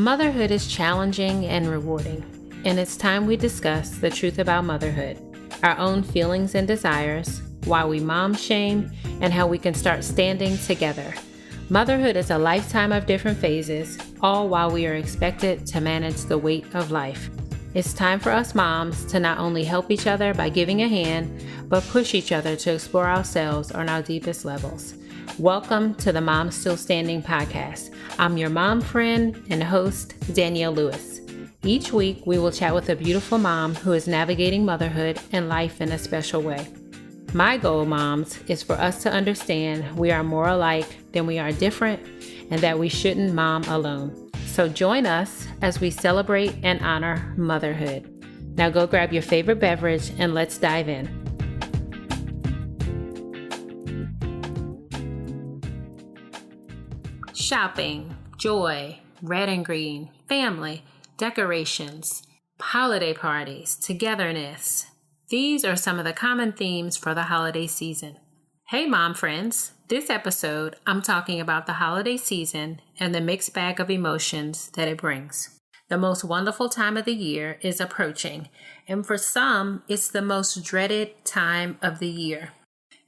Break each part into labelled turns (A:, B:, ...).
A: Motherhood is challenging and rewarding, and it's time we discuss the truth about motherhood, our own feelings and desires, why we mom shame, and how we can start standing together. Motherhood is a lifetime of different phases, all while we are expected to manage the weight of life. It's time for us moms to not only help each other by giving a hand, but push each other to explore ourselves on our deepest levels. Welcome to the Mom Still Standing podcast. I'm your mom friend and host, Danielle Lewis. Each week, we will chat with a beautiful mom who is navigating motherhood and life in a special way. My goal, moms, is for us to understand we are more alike than we are different and that we shouldn't mom alone. So join us as we celebrate and honor motherhood. Now go grab your favorite beverage and let's dive in. Shopping, joy, red and green, family, decorations, holiday parties, togetherness. These are some of the common themes for the holiday season. Hey mom friends, this episode I'm talking about the holiday season and the mixed bag of emotions that it brings. The most wonderful time of the year is approaching, and for some, it's the most dreaded time of the year,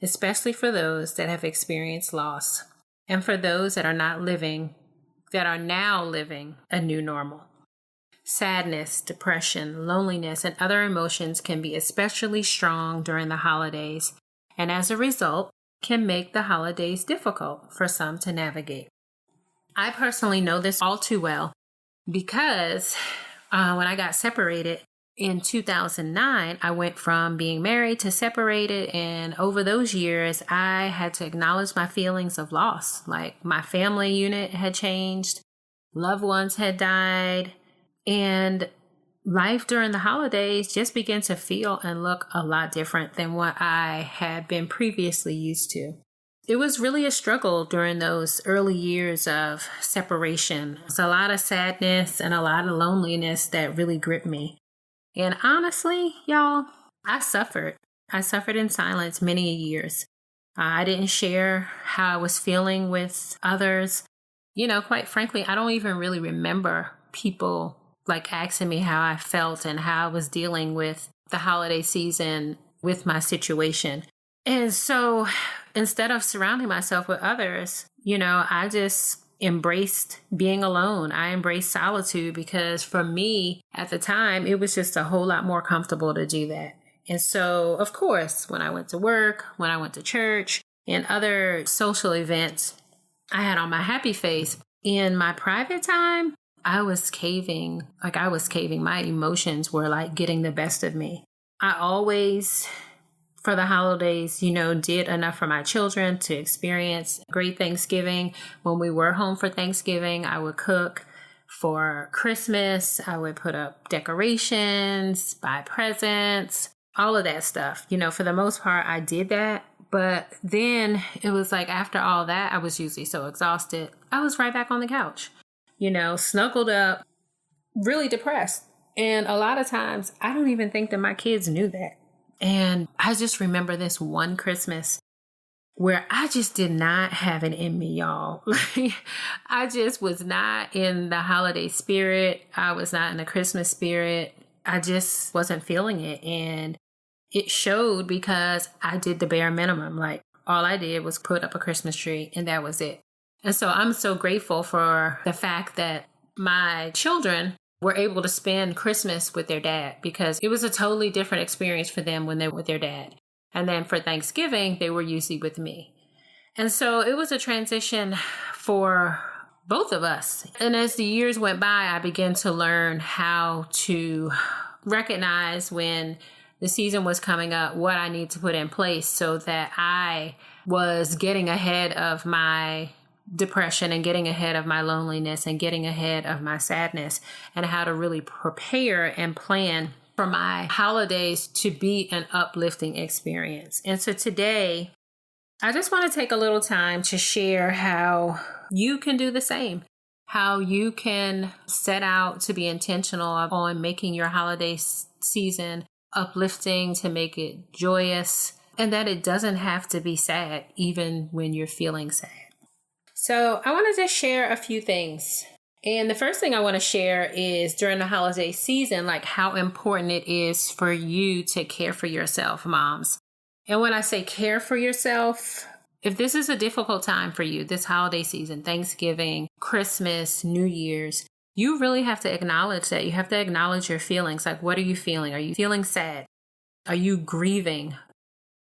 A: especially for those that have experienced loss. And for those that are now living a new normal. Sadness, depression, loneliness, and other emotions can be especially strong during the holidays, and as a result, can make the holidays difficult for some to navigate. I personally know this all too well because when I got separated in 2009, I went from being married to separated, and over those years, I had to acknowledge my feelings of loss. Like my family unit had changed, loved ones had died, and life during the holidays just began to feel and look a lot different than what I had been previously used to. It was really a struggle during those early years of separation. It's a lot of sadness and a lot of loneliness that really gripped me. And honestly, y'all, I suffered. I suffered in silence many years. I didn't share how I was feeling with others. You know, quite frankly, I don't even really remember people like asking me how I felt and how I was dealing with the holiday season with my situation. And so instead of surrounding myself with others, I just embraced being alone. I embraced solitude because for me at the time, it was just a whole lot more comfortable to do that. And so, of course, when I went to work, when I went to church and other social events, I had on my happy face. In my private time, I was caving. My emotions were like getting the best of me. I always, for the holidays, did enough for my children to experience great Thanksgiving. When we were home for Thanksgiving, I would cook. For Christmas, I would put up decorations, buy presents, all of that stuff. For the most part, I did that. But then it was like after all that, I was usually so exhausted. I was right back on the couch, snuggled up, really depressed. And a lot of times, I don't even think that my kids knew that. And I just remember this one Christmas where I just did not have it in me, y'all. I just was not in the holiday spirit. I was not in the Christmas spirit. I just wasn't feeling it. And it showed because I did the bare minimum. Like all I did was put up a Christmas tree and that was it. And so I'm so grateful for the fact that my children were able to spend Christmas with their dad because it was a totally different experience for them when they were with their dad. And then for Thanksgiving, they were usually with me. And so it was a transition for both of us. And as the years went by, I began to learn how to recognize when the season was coming up, what I need to put in place so that I was getting ahead of my depression and getting ahead of my loneliness and getting ahead of my sadness, and how to really prepare and plan for my holidays to be an uplifting experience. And so today, I just want to take a little time to share how you can do the same, how you can set out to be intentional on making your holiday season uplifting, to make it joyous, and that it doesn't have to be sad even when you're feeling sad. So I want to just share a few things And the first thing I want to share is during the holiday season, like how important it is for you to care for yourself, moms. And when I say care for yourself, if this is a difficult time for you, this holiday season, Thanksgiving, Christmas, New Year's, you really have to acknowledge that. You have to acknowledge your feelings. Like, what are you feeling? Are you feeling sad? Are you grieving?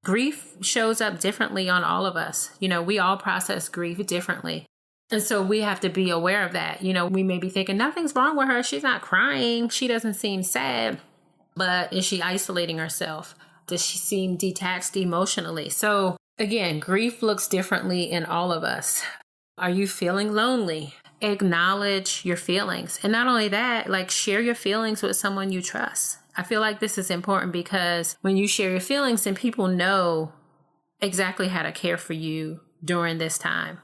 A: Grief shows up differently on all of us. We all process grief differently. And so we have to be aware of that. We may be thinking nothing's wrong with her. She's not crying. She doesn't seem sad. But is she isolating herself? Does she seem detached emotionally? So again, grief looks differently in all of us. Are you feeling lonely? Acknowledge your feelings. And not only that, like share your feelings with someone you trust. I feel like this is important because when you share your feelings, then people know exactly how to care for you during this time.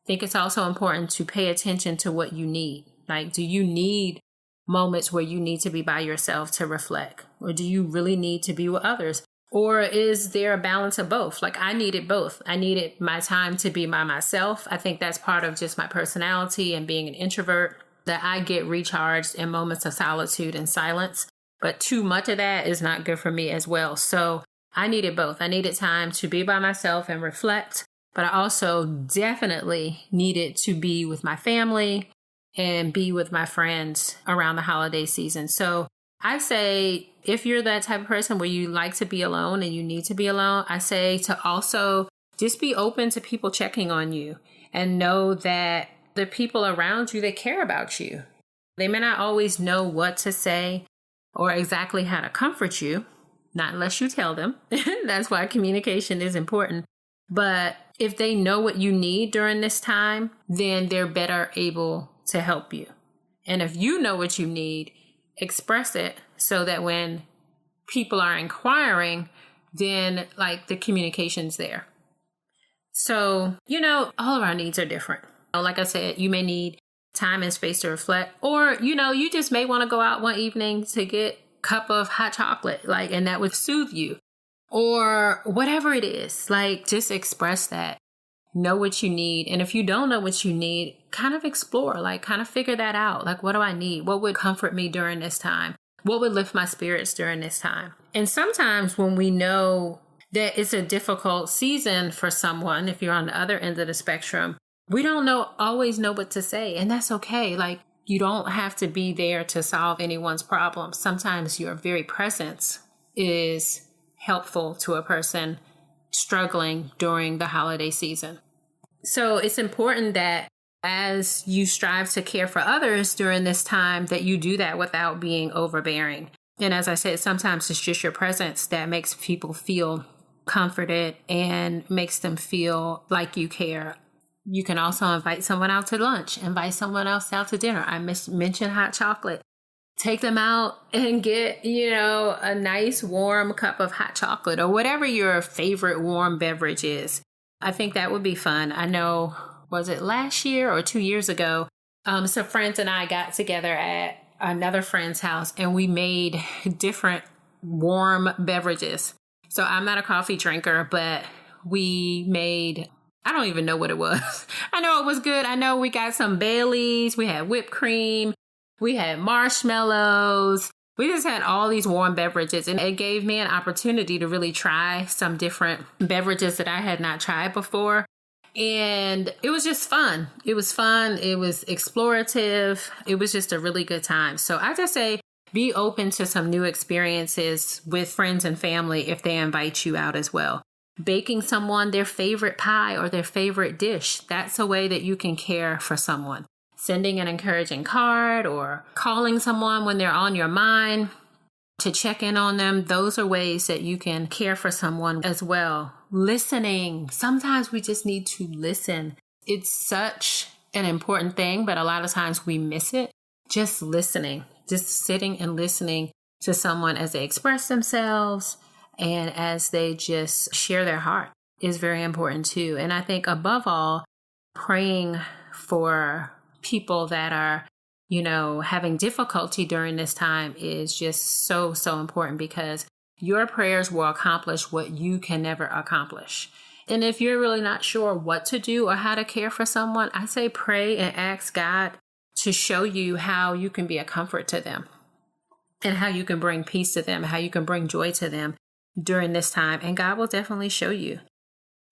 A: I think it's also important to pay attention to what you need. Like, do you need moments where you need to be by yourself to reflect? Or do you really need to be with others? Or is there a balance of both? Like, I needed both. I needed my time to be by myself. I think that's part of just my personality and being an introvert, that I get recharged in moments of solitude and silence. But too much of that is not good for me as well. So I needed both. I needed time to be by myself and reflect. But I also definitely needed to be with my family and be with my friends around the holiday season. So I say, if you're that type of person where you like to be alone and you need to be alone, I say to also just be open to people checking on you and know that the people around you, they care about you. They may not always know what to say or exactly how to comfort you, not unless you tell them. That's why communication is important. But if they know what you need during this time, then they're better able to help you. And if you know what you need, express it so that when people are inquiring, then like the communication's there. So, all of our needs are different. Like I said, you may need time and space to reflect, or, you just may want to go out one evening to get a cup of hot chocolate, and that would soothe you. Or whatever it is, just express that. Know what you need. And if you don't know what you need, kind of explore, kind of figure that out. What do I need? What would comfort me during this time? What would lift my spirits during this time? And sometimes when we know that it's a difficult season for someone, if you're on the other end of the spectrum, we don't always know what to say. And that's okay. You don't have to be there to solve anyone's problems. Sometimes your very presence is helpful to a person struggling during the holiday season. So it's important that as you strive to care for others during this time, that you do that without being overbearing. And as I said, sometimes it's just your presence that makes people feel comforted and makes them feel like you care. You can also invite someone out to lunch, invite someone else out to dinner. I mentioned hot chocolate. Take them out and get, a nice warm cup of hot chocolate or whatever your favorite warm beverage is. I think that would be fun. I know, was it last year or 2 years ago? Some friends and I got together at another friend's house and we made different warm beverages. So I'm not a coffee drinker, but we made, I don't even know what it was. I know it was good. I know we got some Baileys. We had whipped cream. We had marshmallows. We just had all these warm beverages, and it gave me an opportunity to really try some different beverages that I had not tried before. And it was just fun. It was fun. It was explorative. It was just a really good time. So I just say be open to some new experiences with friends and family if they invite you out as well. Baking someone their favorite pie or their favorite dish. That's a way that you can care for someone. Sending an encouraging card or calling someone when they're on your mind to check in on them. Those are ways that you can care for someone as well. Listening. Sometimes we just need to listen. It's such an important thing, but a lot of times we miss it. Just listening, just sitting and listening to someone as they express themselves and as they just share their heart is very important too. And I think above all, praying for people that are, having difficulty during this time is just so, so important because your prayers will accomplish what you can never accomplish. And if you're really not sure what to do or how to care for someone, I say pray and ask God to show you how you can be a comfort to them and how you can bring peace to them, how you can bring joy to them during this time. And God will definitely show you.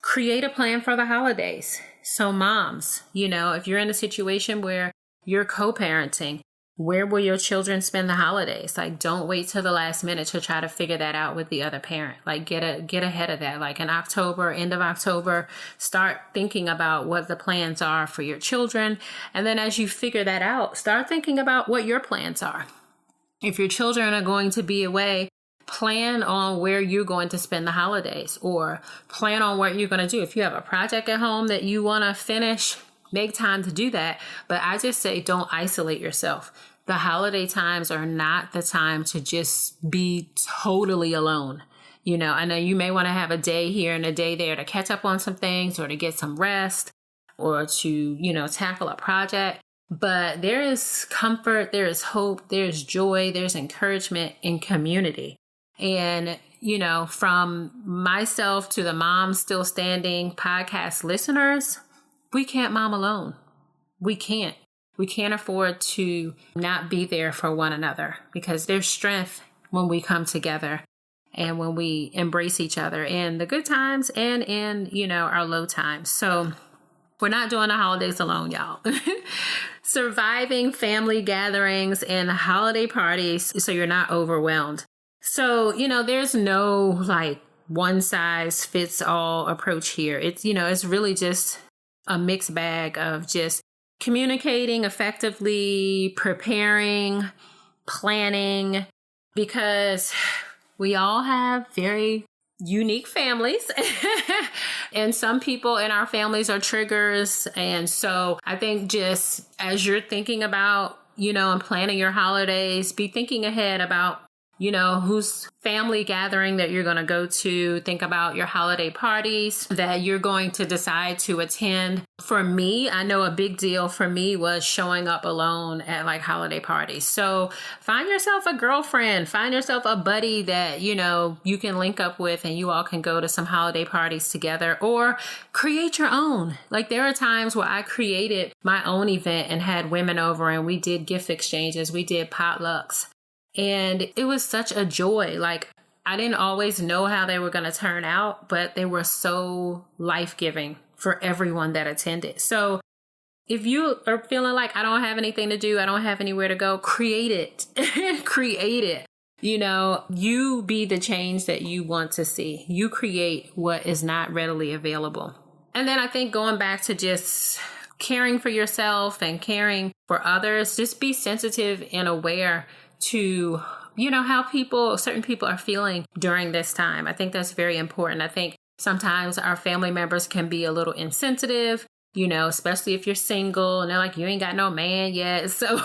A: Create a plan for the holidays. So moms, if you're in a situation where you're co-parenting, where will your children spend the holidays? Like, don't wait till the last minute to try to figure that out with the other parent. Like, get ahead of that. Like in October, end of October, start thinking about what the plans are for your children. And then as you figure that out, start thinking about what your plans are. If your children are going to be away, plan on where you're going to spend the holidays, or plan on what you're going to do. If you have a project at home that you want to finish, make time to do that. But I just say, don't isolate yourself. The holiday times are not the time to just be totally alone. I know you may want to have a day here and a day there to catch up on some things or to get some rest or to, tackle a project. But there is comfort, there is hope, there's joy, there's encouragement in community. And, from myself to the Mom Still Standing podcast listeners, we can't mom alone. We can't. We can't afford to not be there for one another, because there's strength when we come together and when we embrace each other in the good times and in, our low times. So we're not doing the holidays alone, y'all. Surviving family gatherings and holiday parties so you're not overwhelmed. So, there's no one size fits all approach here. It's really just a mixed bag of just communicating effectively, preparing, planning, because we all have very unique families and some people in our families are triggers. And so I think just as you're thinking about, and planning your holidays, be thinking ahead about whose family gathering that you're going to go to. Think about your holiday parties that you're going to decide to attend. For me, I know a big deal for me was showing up alone at holiday parties. So find yourself a girlfriend, find yourself a buddy that, you can link up with and you all can go to some holiday parties together, or create your own. There are times where I created my own event and had women over and we did gift exchanges, we did potlucks. And it was such a joy. I didn't always know how they were going to turn out, but they were so life-giving for everyone that attended. So if you are feeling like I don't have anything to do, I don't have anywhere to go, create it. Create it. You be the change that you want to see. You create what is not readily available. And then I think going back to just caring for yourself and caring for others, just be sensitive and aware to, how certain people are feeling during this time. I think that's very important. I think sometimes our family members can be a little insensitive, especially if you're single and they're like, you ain't got no man yet. So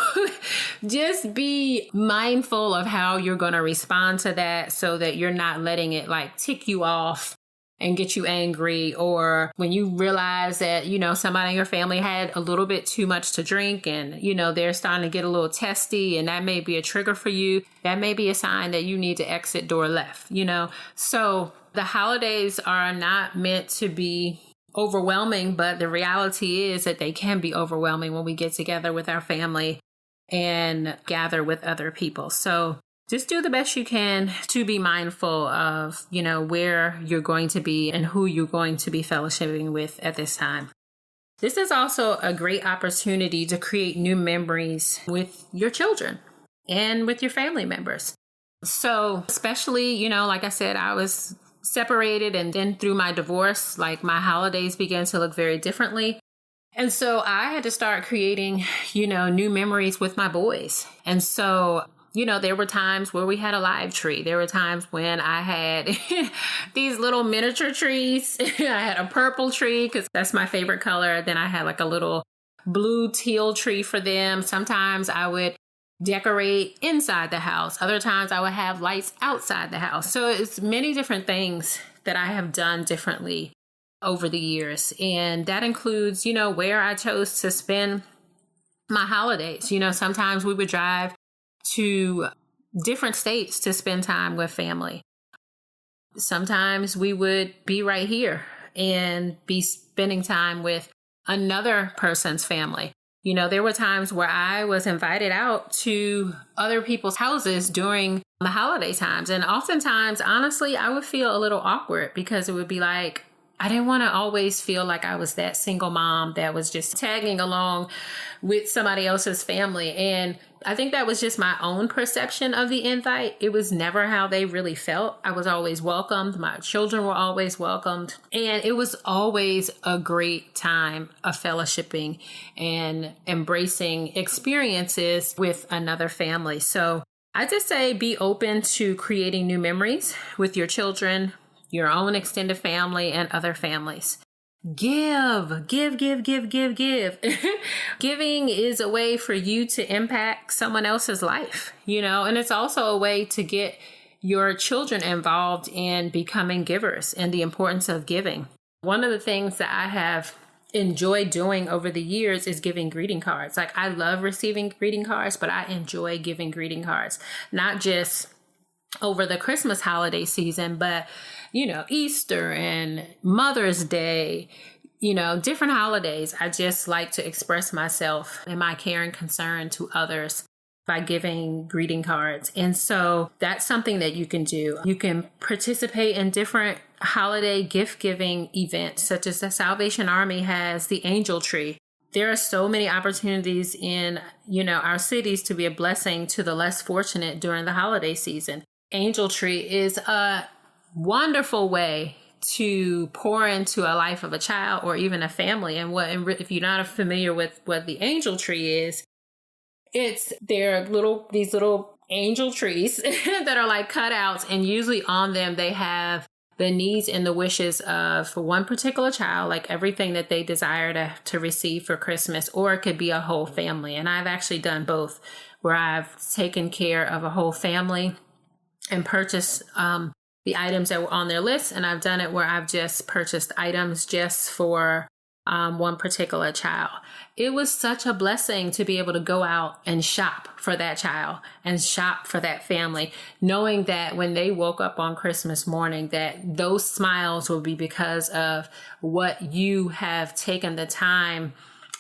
A: just be mindful of how you're going to respond to that so that you're not letting it tick you off and get you angry, or when you realize that, somebody in your family had a little bit too much to drink and, they're starting to get a little testy and that may be a trigger for you. That may be a sign that you need to exit door left, So the holidays are not meant to be overwhelming, but the reality is that they can be overwhelming when we get together with our family and gather with other people. So just do the best you can to be mindful of, where you're going to be and who you're going to be fellowshipping with at this time. This is also a great opportunity to create new memories with your children and with your family members. So especially, like I said, I was separated, and then through my divorce, my holidays began to look very differently. And so I had to start creating, new memories with my boys. And so there were times where we had a live tree. There were times when I had these little miniature trees. I had a purple tree because that's my favorite color. Then I had a little blue teal tree for them. Sometimes I would decorate inside the house. Other times I would have lights outside the house. So it's many different things that I have done differently over the years. And that includes, where I chose to spend my holidays. Sometimes we would drive to different states to spend time with family. Sometimes we would be right here and be spending time with another person's family. There were times where I was invited out to other people's houses during the holiday times. And oftentimes, honestly, I would feel a little awkward because it would be like, I didn't want to always feel like I was that single mom that was just tagging along with somebody else's family. And I think that was just my own perception of the invite. It was never how they really felt. I was always welcomed. My children were always welcomed. And it was always a great time of fellowshipping and embracing experiences with another family. So I just say be open to creating new memories with your children, your own extended family, and other families. Give. Giving is a way for you to impact someone else's life, and it's also a way to get your children involved in becoming givers and the importance of giving. One of the things that I have enjoyed doing over the years is giving greeting cards. Like, I love receiving greeting cards, but I enjoy giving greeting cards, not just over the Christmas holiday season, but Easter and Mother's Day, different holidays. I just like to express myself and my care and concern to others by giving greeting cards. And so that's something that you can do. You can participate in different holiday gift giving events, such as the Salvation Army has the Angel Tree. There are so many opportunities in, our cities to be a blessing to the less fortunate during the holiday season. Angel Tree is a wonderful way to pour into a life of a child or even a family. And if you're not familiar with what the Angel Tree is, these little angel trees that are like cutouts, and usually on them they have the needs and the wishes of one particular child, like everything that they desire to receive for Christmas, or it could be a whole family. And I've actually done both, where I've taken care of a whole family and purchased the items that were on their list. And I've done it where I've just purchased items just for one particular child. It was such a blessing to be able to go out and shop for that child and shop for that family, knowing that when they woke up on Christmas morning, that those smiles will be because of what you have taken the time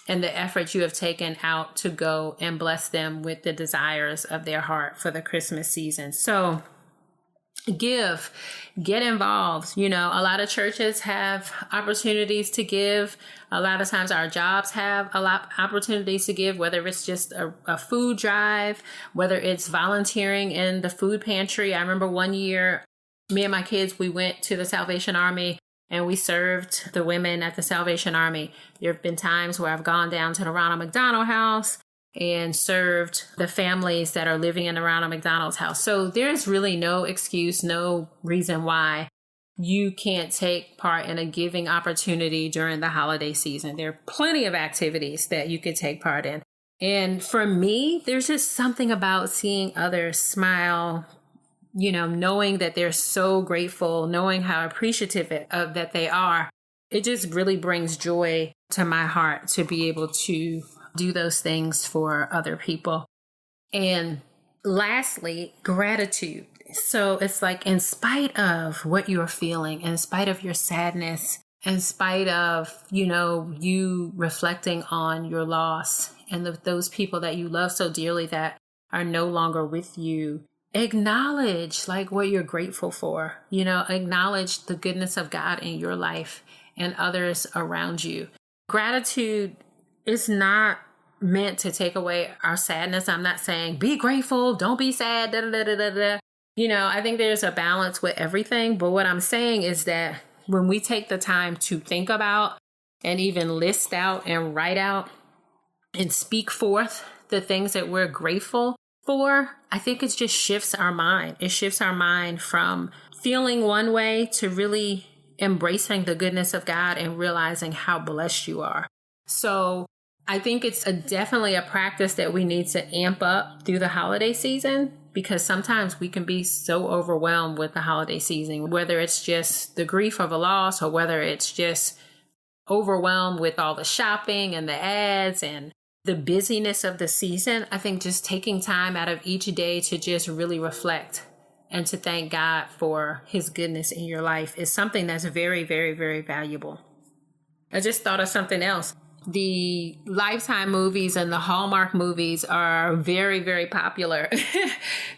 A: and the effort you have taken out to go and bless them with the desires of their heart for the Christmas season. So give, get involved. A lot of churches have opportunities to give. A lot of times our jobs have a lot of opportunities to give, whether it's just a food drive, whether it's volunteering in the food pantry. I remember one year, me and my kids, we went to the Salvation Army and we served the women at the Salvation Army. There have been times where I've gone down to the Ronald McDonald House and served the families that are living in the Ronald McDonald's house. So there's really no excuse, no reason why you can't take part in a giving opportunity during the holiday season. There are plenty of activities that you could take part in. And for me, there's just something about seeing others smile, knowing that they're so grateful, knowing how appreciative that they are. It just really brings joy to my heart to be able to do those things for other people. And lastly, gratitude. So it's like, in spite of what you're feeling, in spite of your sadness, in spite of, you reflecting on your loss and those people that you love so dearly that are no longer with you, acknowledge like what you're grateful for, acknowledge the goodness of God in your life and others around you. Gratitude is not meant to take away our sadness. I'm not saying be grateful, don't be sad, da, da, da, da, da. I think there's a balance with everything. But what I'm saying is that when we take the time to think about and even list out and write out and speak forth the things that we're grateful for, I think it just shifts our mind. It shifts our mind from feeling one way to really embracing the goodness of God and realizing how blessed you are. So I think it's definitely a practice that we need to amp up through the holiday season, because sometimes we can be so overwhelmed with the holiday season, whether it's just the grief of a loss or whether it's just overwhelmed with all the shopping and the ads and the busyness of the season. I think just taking time out of each day to just really reflect and to thank God for his goodness in your life is something that's very, very, very valuable. I just thought of something else. the Lifetime movies and the Hallmark movies are very, very popular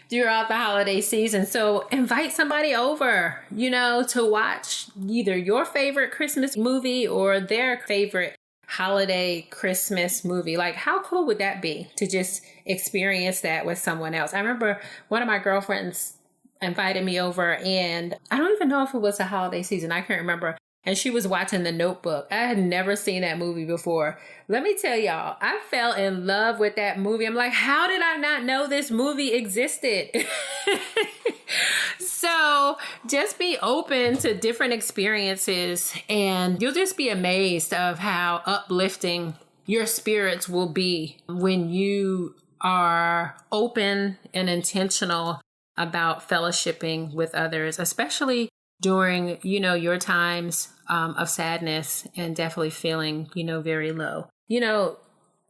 A: throughout the holiday season. So invite somebody over, to watch either your favorite Christmas movie or their favorite holiday Christmas movie. Like, how cool would that be to just experience that with someone else? I remember one of my girlfriends invited me over, and I don't even know if it was a holiday season. I can't remember. And she was watching The Notebook. I had never seen that movie before. Let me tell y'all, I fell in love with that movie. I'm like, how did I not know this movie existed? So just be open to different experiences, and you'll just be amazed of how uplifting your spirits will be when you are open and intentional about fellowshipping with others, especially during, your times of sadness and definitely feeling, very low.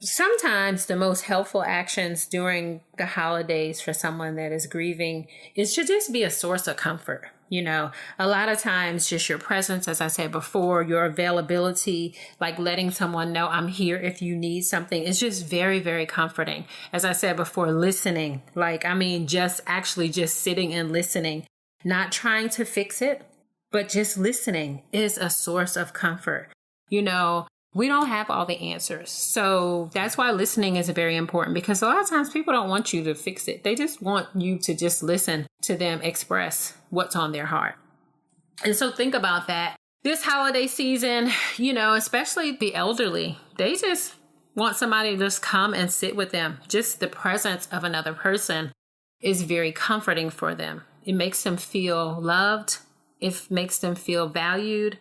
A: Sometimes the most helpful actions during the holidays for someone that is grieving is to just be a source of comfort. A lot of times just your presence, as I said before, your availability, like letting someone know I'm here if you need something, is just very, very comforting. As I said before, listening, just sitting and listening. Not trying to fix it, but just listening is a source of comfort. We don't have all the answers. So that's why listening is very important, because a lot of times people don't want you to fix it. They just want you to just listen to them express what's on their heart. And so think about that. This holiday season, especially the elderly, they just want somebody to just come and sit with them. Just the presence of another person is very comforting for them. It makes them feel loved. It makes them feel valued.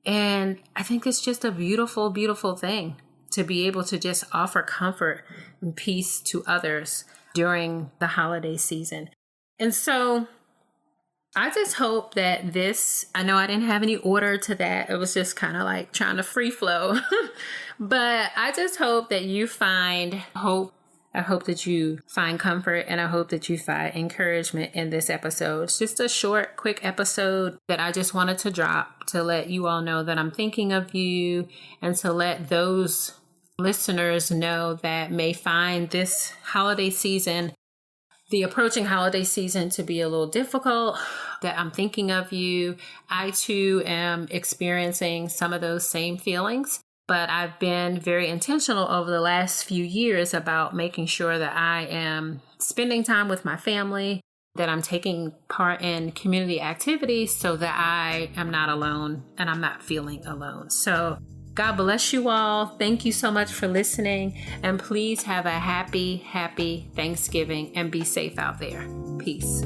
A: And I think it's just a beautiful, beautiful thing to be able to just offer comfort and peace to others during the holiday season. And so I just hope that I know I didn't have any order to that. It was just kind of like trying to free flow. But I just hope that you find hope. I hope that you find comfort, and I hope that you find encouragement in this episode. It's just a short, quick episode that I just wanted to drop to let you all know that I'm thinking of you, and to let those listeners know that may find this holiday season, the approaching holiday season, to be a little difficult, that I'm thinking of you. I too am experiencing some of those same feelings. But I've been very intentional over the last few years about making sure that I am spending time with my family, that I'm taking part in community activities so that I am not alone and I'm not feeling alone. So God bless you all. Thank you so much for listening. And please have a happy, happy Thanksgiving and be safe out there. Peace.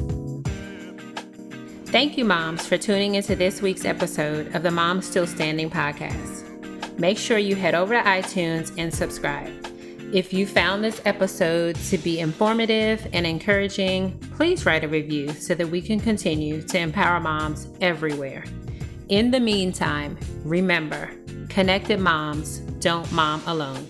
A: Thank you, moms, for tuning into this week's episode of the Mom Still Standing podcast. Make sure you head over to iTunes and subscribe. If you found this episode to be informative and encouraging, please write a review so that we can continue to empower moms everywhere. In the meantime, remember, connected moms don't mom alone.